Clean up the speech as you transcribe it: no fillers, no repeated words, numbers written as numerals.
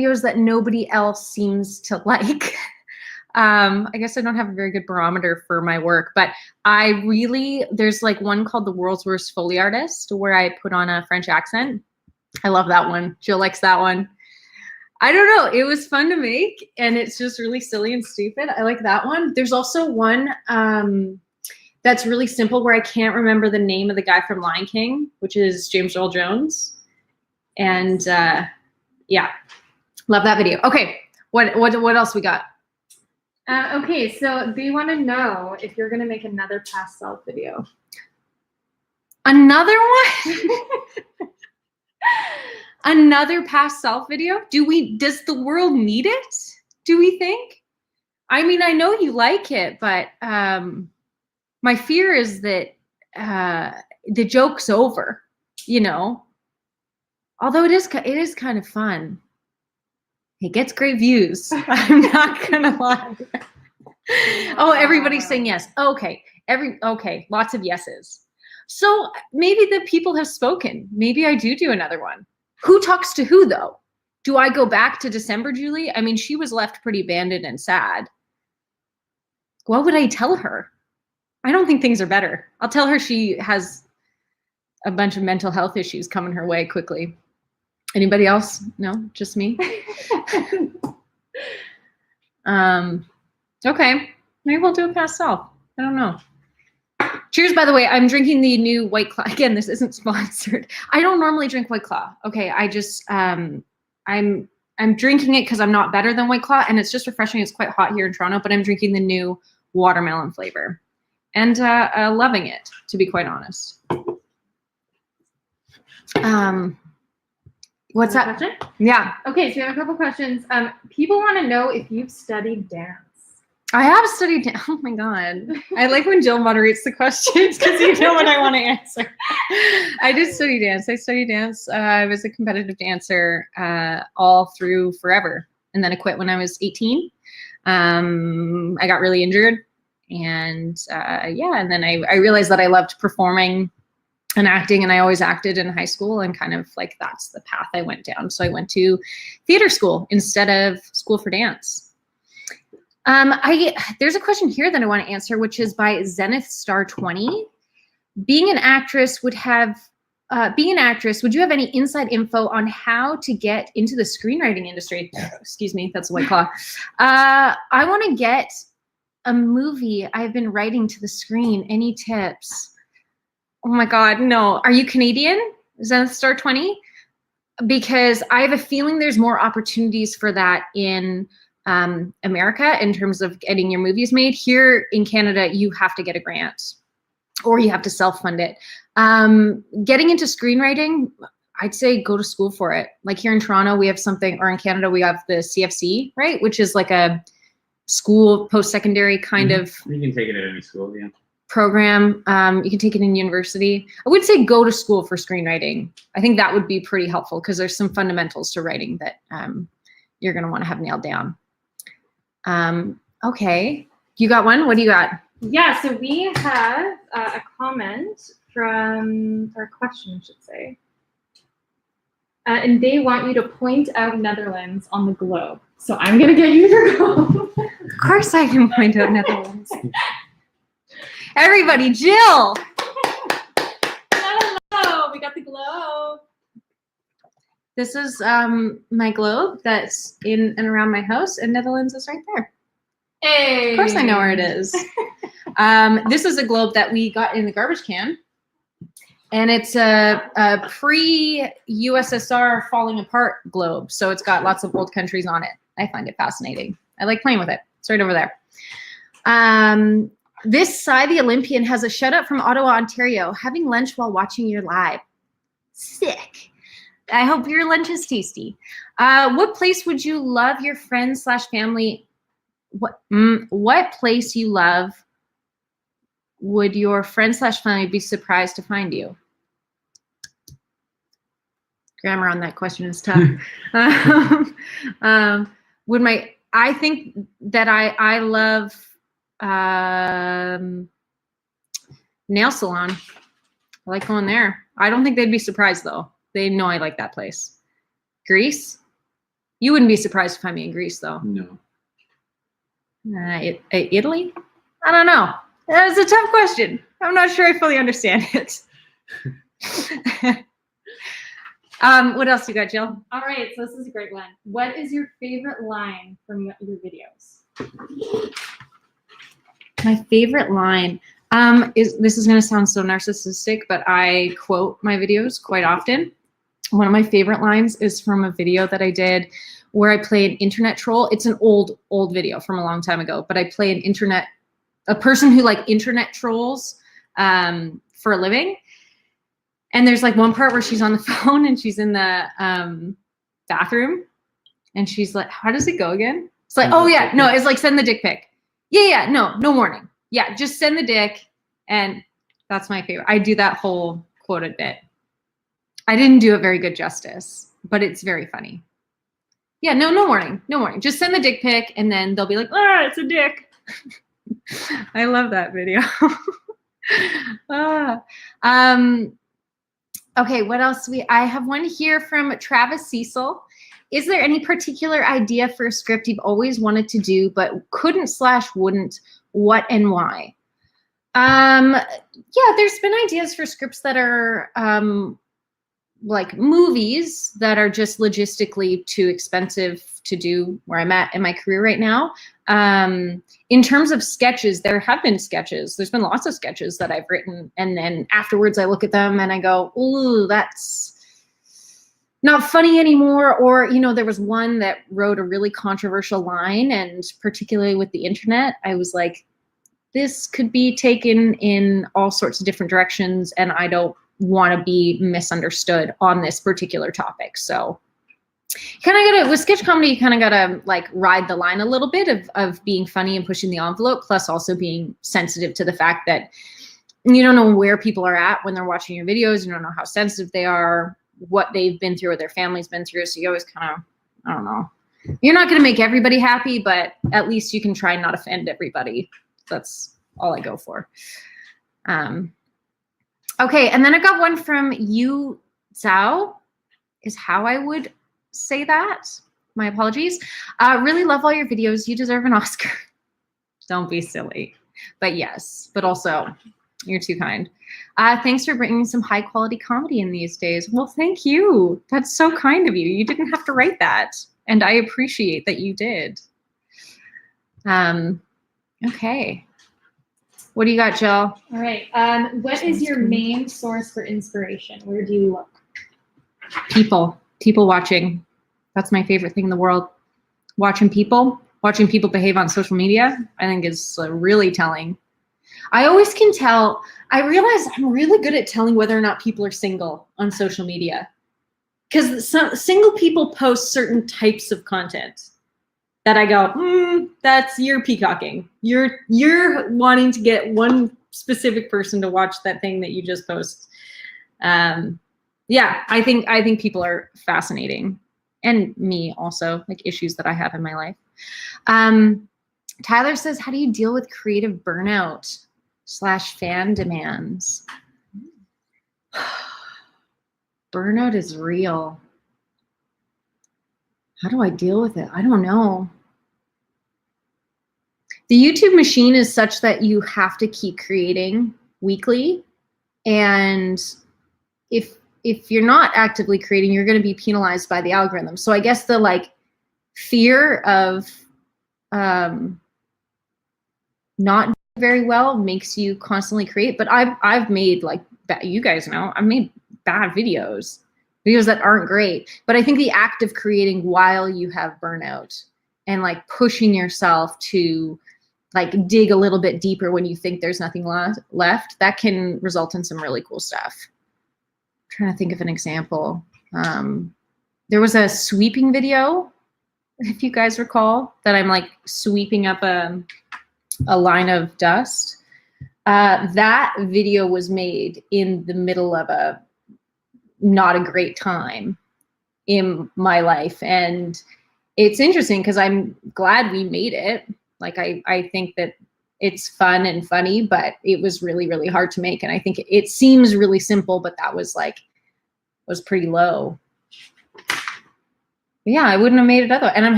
videos that nobody else seems to like. I guess I don't have a very good barometer for my work, but there's like one called The World's Worst Foley Artist where I put on a French accent. I love that one. Jill likes that one. I don't know. It was fun to make, and it's just really silly and stupid. I like that one. There's also one that's really simple where I can't remember the name of the guy from Lion King, which is James Earl Jones. And yeah, love that video. Okay, what else we got? Okay, so they want to know if you're going to make another past self video. Another one? Another past self video? Does the world need it? Do we think? I mean, I know you like it, but my fear is that the joke's over, you know? Although it is kind of fun. It gets great views. I'm not gonna lie. Oh, everybody's saying yes. Okay, lots of yeses. So maybe the people have spoken. Maybe I do another one. Who talks to who though? Do I go back to December Julie? I mean, she was left pretty abandoned and sad. What would I tell her? I don't think things are better. I'll tell her she has a bunch of mental health issues coming her way quickly. Anybody else? No, just me. Okay, maybe we'll do a past self. I don't know. Cheers, by the way. I'm drinking the new White Claw. Again, this isn't sponsored. I don't normally drink White Claw. Okay, I just I'm drinking it because I'm not better than White Claw, and it's just refreshing. It's quite hot here in Toronto, but I'm drinking the new watermelon flavor, and loving it, to be quite honest. What's that? Question? Yeah. Okay, so we have a couple questions. People want to know if you've studied dance. I have studied dance. Oh my God. I like when Jill moderates the questions because you know what I want to answer. I did study dance. I studied dance. I was a competitive dancer all through forever. And then I quit when I was 18. I got really injured. And yeah, and then I realized that I loved performing and acting, and I always acted in high school, and kind of like that's the path I went down. So I went to theater school instead of school for dance. There's a question here that I want to answer, which is by Zenith Star 20. Being an actress, would you have any inside info on how to get into the screenwriting industry? Excuse me, that's a White Claw. I want to get a movie I've been writing to the screen. Any tips? Oh my God, no. Are you Canadian? Zenith Star 20? Because I have a feeling there's more opportunities for that in America in terms of getting your movies made. Here in Canada, you have to get a grant or you have to self-fund it. Getting into screenwriting, I'd say go to school for it. Like here in Toronto, we have something, or in Canada, we have the CFC, right? Which is like a school, post-secondary kind of. You can take it at any school, yeah. Program. You can take it in university. I would say go to school for screenwriting. I think that would be pretty helpful because there's some fundamentals to writing that you're going to want to have nailed down. Okay. You got one? What do you got? Yeah, so we have a comment from, or a question, I should say. And they want you to point out Netherlands on the globe. So I'm going to get you your globe. Of course I can point out Netherlands. Everybody, Jill. Hello, we got the globe. This is my globe that's in and around my house, and Netherlands is right there. Hey. Of course I know where it is. This is a globe that we got in the garbage can, and it's a pre-USSR falling apart globe, so it's got lots of old countries on it. I find it fascinating. I like playing with it. It's right over there. This Cy the Olympian has a shout out from Ottawa, Ontario. Having lunch while watching your live. Sick. I hope your lunch is tasty. What place would you love your friends / family? What place you love would your friends / family be surprised to find you? Grammar on that question is tough. I think that I love nail salon. I like going there. I don't think they'd be surprised though. They know I like that place. Greece? You wouldn't be surprised to find me in Greece, though. No. Italy? I don't know. That's a tough question. I'm not sure I fully understand it. What else you got, Jill? All right, so this is a great one. What is your favorite line from your videos? My favorite line is, this is going to sound so narcissistic, but I quote my videos quite often. One of my favorite lines is from a video that I did where I play an internet troll. It's an old video from a long time ago, but I play a person who like internet trolls for a living. And there's like one part where she's on the phone and she's in the bathroom and she's like, how does it go again? It's like, oh yeah, no, it's like send the dick pic. Yeah, no warning. Yeah, just send the dick. And that's my favorite. I do that whole quoted bit. I didn't do it very good justice, but it's very funny. Yeah, no warning, no warning. Just send the dick pic and then they'll be like, ah, it's a dick. I love that video. Okay, what else? I have one here from Travis Cecil. Is there any particular idea for a script you've always wanted to do but couldn't/wouldn't? What and why? Yeah, there's been ideas for scripts that are like movies that are just logistically too expensive to do where I'm at in my career right now. In terms of sketches, there have been sketches. There's been lots of sketches that I've written. And then afterwards I look at them and I go, ooh, that's not funny anymore. Or, you know, there was one that wrote a really controversial line, and particularly with the internet, I was like, this could be taken in all sorts of different directions and I don't want to be misunderstood on this particular topic. So kind of gotta, with sketch comedy, you kind of gotta like ride the line a little bit of being funny and pushing the envelope, plus also being sensitive to the fact that you don't know where people are at when they're watching your videos. You don't know how sensitive they are, what they've been through, what their family's been through. So you always kind of, I don't know. You're not gonna make everybody happy, but at least you can try and not offend everybody. That's all I go for. Okay, and then I got one from Yu Zhao, is how I would say that. My apologies. Really love all your videos. You deserve an Oscar. Don't be silly. But yes, but also, you're too kind. Thanks for bringing some high quality comedy in these days. Well, thank you. That's so kind of you. You didn't have to write that. And I appreciate that you did. Okay. What do you got, Jill? All right. What is your main source for inspiration? Where do you look? People watching. That's my favorite thing in the world. Watching people behave on social media, I think is really telling. I always can tell. I realize I'm really good at telling whether or not people are single on social media, because some single people post certain types of content that I go, you're peacocking. You're wanting to get one specific person to watch that thing that you just post. Yeah, I think people are fascinating, and me also, like issues that I have in my life. Tyler says, how do you deal with creative burnout / fan demands? Burnout is real. How do I deal with it? I don't know. The YouTube machine is such that you have to keep creating weekly. And if you're not actively creating, you're going to be penalized by the algorithm. So I guess the like fear of not doing very well makes you constantly create. But I've made, like, you guys know, I've made bad videos that aren't great. But I think the act of creating while you have burnout and like pushing yourself to like dig a little bit deeper when you think there's nothing left, that can result in some really cool stuff. I'm trying to think of an example. There was a sweeping video, if you guys recall, that I'm like sweeping up a line of dust. That video was made in the middle of a not a great time in my life. And it's interesting because I'm glad we made it. Like, I think that it's fun and funny, but it was really, really hard to make. And I think it seems really simple, but that was like, was pretty low. Yeah, I wouldn't have made it otherwise. And I'm